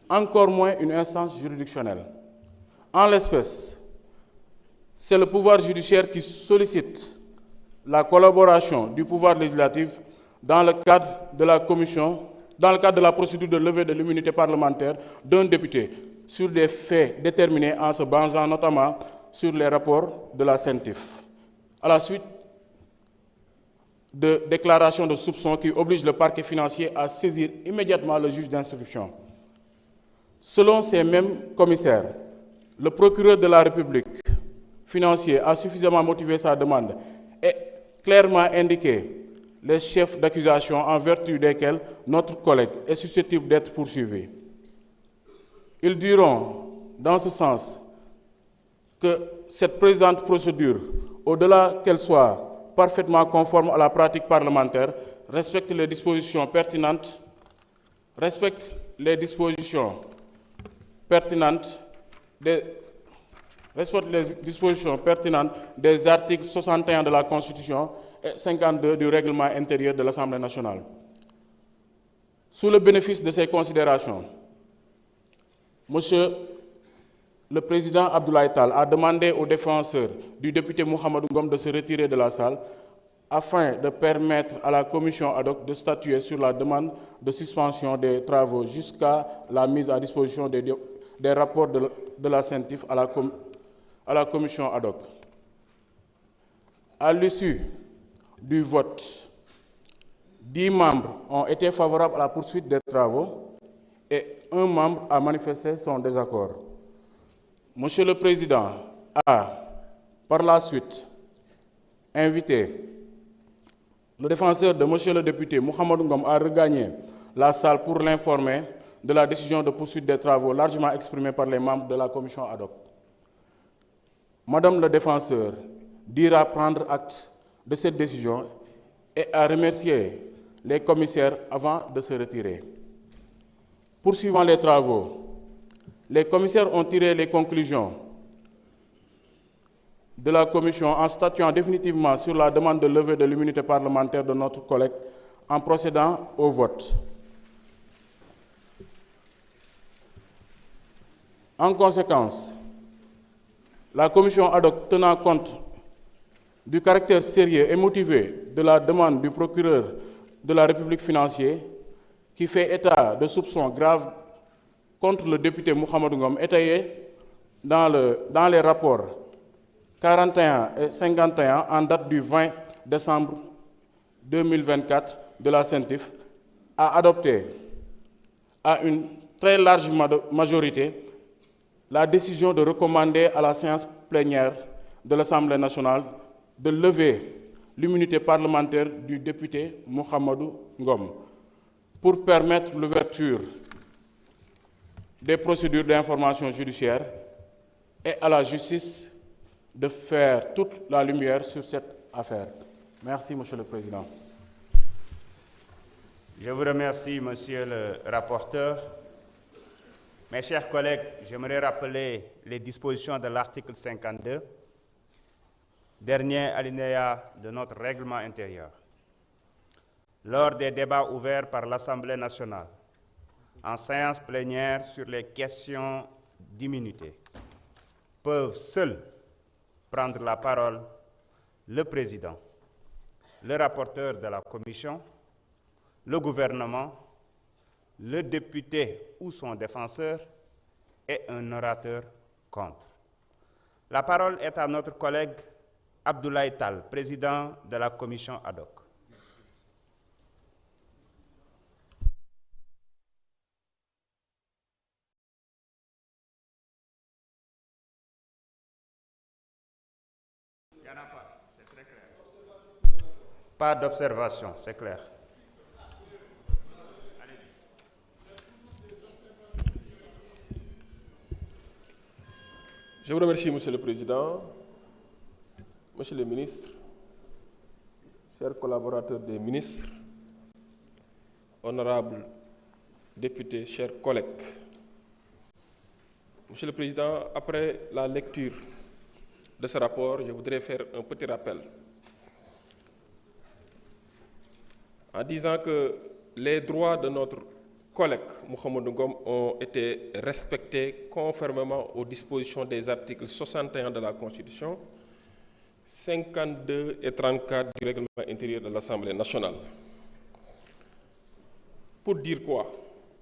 encore moins une instance juridictionnelle. En l'espèce, c'est le pouvoir judiciaire qui sollicite la collaboration du pouvoir législatif dans le cadre de la procédure de levée de l'immunité parlementaire d'un député sur des faits déterminés en se basant notamment sur les rapports de la CENTIF, à la suite de déclarations de soupçons qui obligent le parquet financier à saisir immédiatement le juge d'instruction. Selon ces mêmes commissaires, le procureur de la République financier a suffisamment motivé sa demande et clairement indiqué les chefs d'accusation en vertu desquels notre collègue est susceptible d'être poursuivi. Ils diront, dans ce sens, que cette présente procédure, au-delà qu'elle soit parfaitement conforme à la pratique parlementaire, respecte les dispositions pertinentes des articles 61 de la Constitution et 52 du règlement intérieur de l'Assemblée nationale. Sous le bénéfice de ces considérations, Monsieur le Président Abdoulaye Tall a demandé aux défenseurs du député Mouhamadou Ngom de se retirer de la salle afin de permettre à la commission ad hoc de statuer sur la demande de suspension des travaux jusqu'à la mise à disposition des rapports de la CENTIF à la commission ad hoc. À l'issue du vote, 10 membres ont été favorables à la poursuite des travaux et un membre a manifesté son désaccord. Monsieur le Président a, par la suite, invité le défenseur de Monsieur le député Mouhamadou Ngom à regagner la salle pour l'informer de la décision de poursuite des travaux largement exprimée par les membres de la commission ad hoc. Madame le défenseur dira prendre acte de cette décision et à remercier les commissaires avant de se retirer. Poursuivant les travaux, les commissaires ont tiré les conclusions de la commission en statuant définitivement sur la demande de levée de l'immunité parlementaire de notre collègue en procédant au vote. En conséquence, la commission ad hoc, tenant compte du caractère sérieux et motivé de la demande du procureur de la République financier, qui fait état de soupçons graves contre le député Mouhamadou Ngom, étayés dans les rapports 41 et 51 en date du 20 décembre 2024 de la CENTIF, a adopté à une très large majorité la décision de recommander à la séance plénière de l'Assemblée nationale de lever l'immunité parlementaire du député Mouhamadou Ngom pour permettre l'ouverture des procédures d'information judiciaire et à la justice de faire toute la lumière sur cette affaire. Merci, Monsieur le Président. Je vous remercie, Monsieur le rapporteur. Mes chers collègues, j'aimerais rappeler les dispositions de l'article 52, dernier alinéa de notre règlement intérieur. Lors des débats ouverts par l'Assemblée nationale, en séance plénière sur les questions d'immunité, peuvent seuls prendre la parole le président, le rapporteur de la commission, le gouvernement, le député ou son défenseur et un orateur contre. La parole est à notre collègue Abdoulaye Tall, président de la commission ad hoc. Il n'y en a pas, c'est très clair. Pas d'observation, c'est clair. Je vous remercie, Monsieur le Président, Monsieur le Ministre, chers collaborateurs des ministres, honorables députés, chers collègues. Monsieur le Président, après la lecture de ce rapport, je voudrais faire un petit rappel en disant que les droits de notre collègue Mouhamadou Ngom ont été respectés conformément aux dispositions des articles 61 de la Constitution, 52 et 34 du règlement intérieur de l'Assemblée nationale. Pour dire quoi?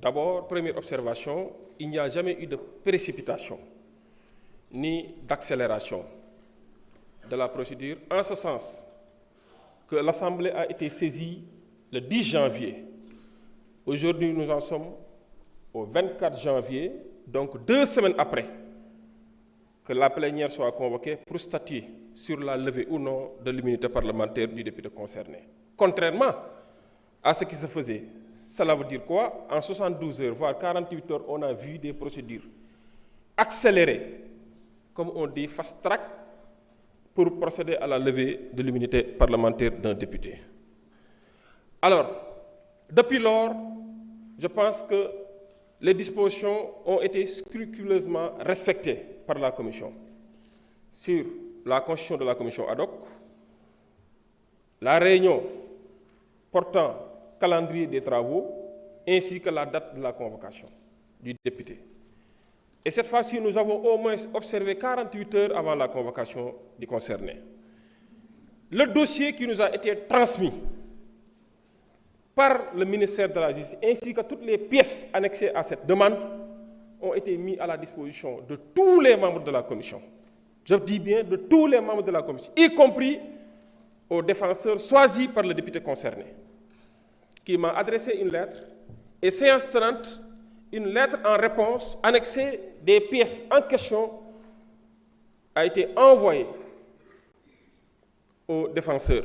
D'abord, première observation, il n'y a jamais eu de précipitation ni d'accélération de la procédure, en ce sens que l'Assemblée a été saisie le 10 janvier. Aujourd'hui, nous en sommes au 24 janvier, donc 2 semaines après que la plénière soit convoquée pour statuer sur la levée ou non de l'immunité parlementaire du député concerné. Contrairement à ce qui se faisait, cela veut dire quoi? En 72 heures, voire 48 heures, on a vu des procédures accélérées, comme on dit fast-track, pour procéder à la levée de l'immunité parlementaire d'un député. Alors, depuis lors, je pense que les dispositions ont été scrupuleusement respectées par la Commission sur la constitution de la Commission ad hoc, la réunion portant calendrier des travaux, ainsi que la date de la convocation du député. Et cette fois-ci, nous avons au moins observé 48 heures avant la convocation du concerné. Le dossier qui nous a été transmis par le ministère de la Justice, ainsi que toutes les pièces annexées à cette demande, ont été mis à la disposition de tous les membres de la Commission. Je dis bien de tous les membres de la Commission, y compris aux défenseurs choisis par le député concerné, qui m'a adressé une lettre, et séance 30, une lettre en réponse annexée des pièces en question a été envoyée aux défenseurs,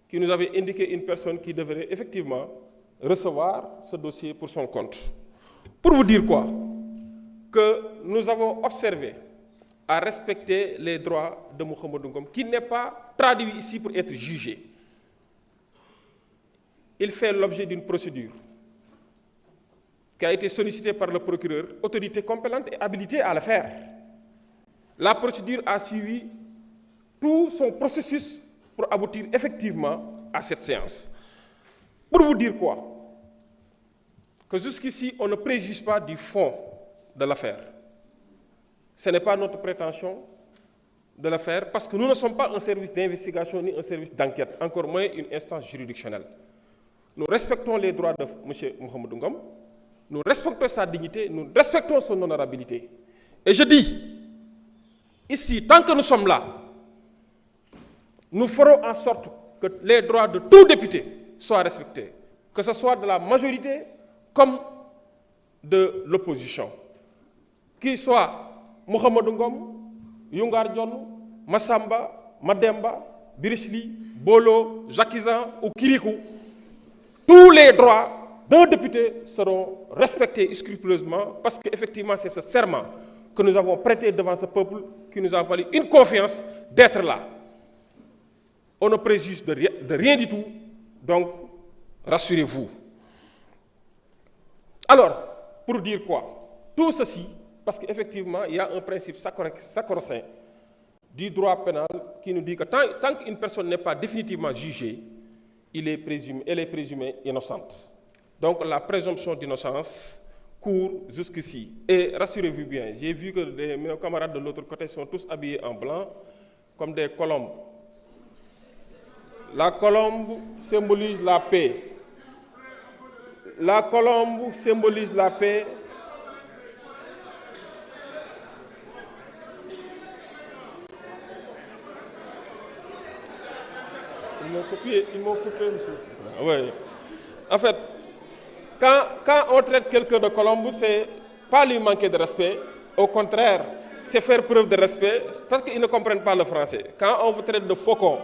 qui nous avait indiqué une personne qui devrait effectivement recevoir ce dossier pour son compte. Pour vous dire quoi? Que nous avons observé à respecter les droits de Mouhamadou Ngom, qui n'est pas traduit ici pour être jugé. Il fait l'objet d'une procédure qui a été sollicitée par le procureur, autorité compétente et habilitée à le faire. La procédure a suivi tout son processus pour aboutir effectivement à cette séance. Pour vous dire quoi? Que jusqu'ici, on ne préjuge pas du fond de l'affaire. Ce n'est pas notre prétention de le faire parce que nous ne sommes pas un service d'investigation ni un service d'enquête, encore moins une instance juridictionnelle. Nous respectons les droits de M. Mouhamadou Ngom, nous respectons sa dignité, nous respectons son honorabilité. Et je dis, ici, tant que nous sommes là, nous ferons en sorte que les droits de tout député soient respectés, que ce soit de la majorité comme de l'opposition. Qu'il soit Mouhamadou Ngom, Yungar Dione, Massamba, Mademba, Birisli, Bolo, Jacquizan ou Kirikou, tous les droits d'un député seront respectés scrupuleusement parce qu'effectivement c'est ce serment que nous avons prêté devant ce peuple qui nous a valu une confiance d'être là. On ne préjuge de rien du tout, donc rassurez-vous. Alors, pour dire quoi? Tout ceci, parce qu'effectivement, il y a un principe sacro-saint du droit pénal qui nous dit que tant qu'une personne n'est pas définitivement jugée, elle est présumée innocente. Donc la présomption d'innocence court jusqu'ici. Et rassurez-vous bien, j'ai vu que mes camarades de l'autre côté sont tous habillés en blanc, comme des colombes. La colombe symbolise la paix. La colombe symbolise la paix. Ils m'ont coupé, monsieur. Oui. En fait, quand on traite quelqu'un de colombe, c'est pas lui manquer de respect. Au contraire, c'est faire preuve de respect parce qu'ils ne comprennent pas le français. Quand on vous traite de faucon,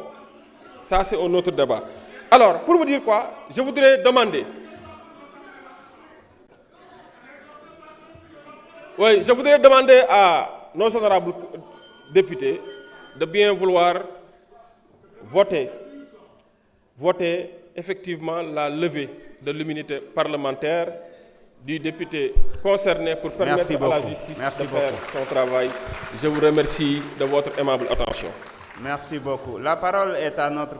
ça c'est un autre débat. Alors, pour vous dire quoi, je voudrais demander. Oui, je voudrais demander à nos honorables députés de bien vouloir voter effectivement la levée de l'immunité parlementaire du député concerné pour permettre à la justice de faire son travail. Je vous remercie de votre aimable attention. Merci beaucoup. La parole est à notre